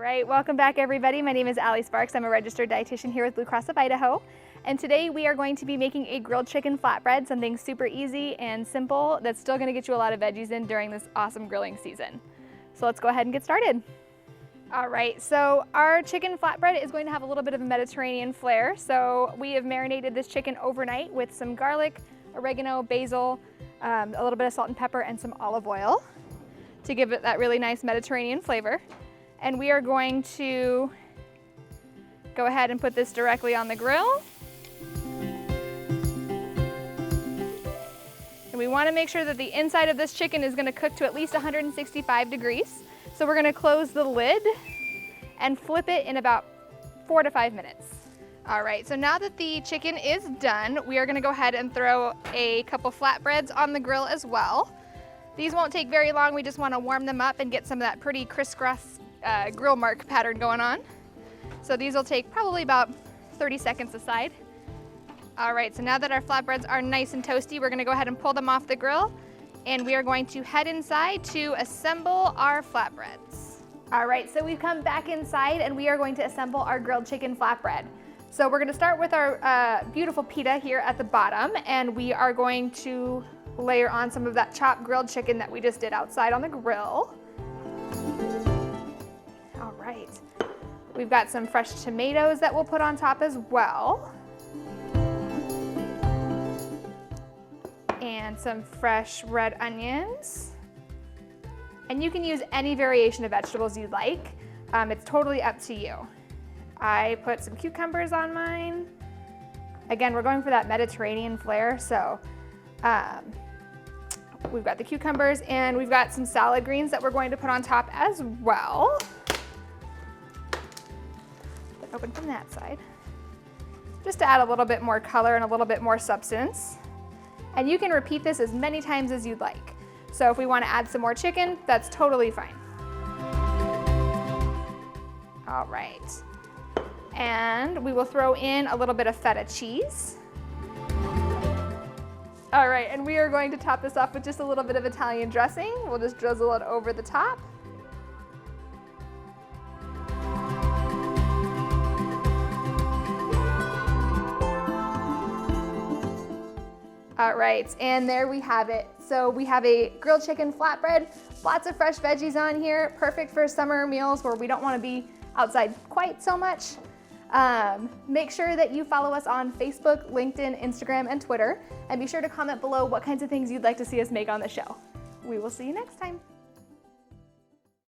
right, welcome back everybody. My name is Allie Sparks. I'm a registered dietitian here with Cross of Idaho. And today we are going to be making a grilled chicken flatbread, something super easy and simple that's still gonna get you a lot of veggies in during this awesome grilling season. So let's go ahead and get started. All right, so our chicken flatbread is going to have a little bit of a Mediterranean flair. So we have marinated this chicken overnight with some garlic, oregano, basil, a little bit of salt and pepper, and some olive oil to give it that really nice Mediterranean flavor. And we are going to go ahead and put this directly on the grill. And we want to make sure that the inside of this chicken is going to cook to at least 165 degrees. So we're going to close the lid and flip it in about 4 to 5 minutes. All right, so now that the chicken is done, we are going to go ahead and throw a couple flatbreads on the grill as well. These won't take very long. We just want to warm them up and get some of that pretty crisscross grill mark pattern going on. So these will take probably about 30 seconds aside. All right, so now that our flatbreads are nice and toasty, we're going to go ahead and pull them off the grill, and we are going to head inside to assemble our flatbreads. All right, so we've come back inside and we are going to assemble our grilled chicken flatbread. So we're going to start with our beautiful pita here at the bottom, and we are going to layer on some of that chopped grilled chicken that we just did outside on the grill. All right, we've got some fresh tomatoes that we'll put on top as well. And some fresh red onions. And you can use any variation of vegetables you like. It's totally up to you. I put some cucumbers on mine. Again, we're going for that Mediterranean flair, so we've got the cucumbers and we've got some salad greens that we're going to put on top as well. Open from that side. Just to add a little bit more color and a little bit more substance. And you can repeat this as many times as you'd like. So if we want to add some more chicken, that's totally fine. All right. And we will throw in a little bit of feta cheese. All right, and we are going to top this off with just a little bit of Italian dressing. We'll just drizzle it over the top. All right, and there we have it. So we have a grilled chicken flatbread, lots of fresh veggies on here, perfect for summer meals where we don't want to be outside quite so much. Make sure that you follow us on Facebook, LinkedIn, Instagram, and Twitter, and be sure to comment below what kinds of things you'd like to see us make on the show. We will see you next time.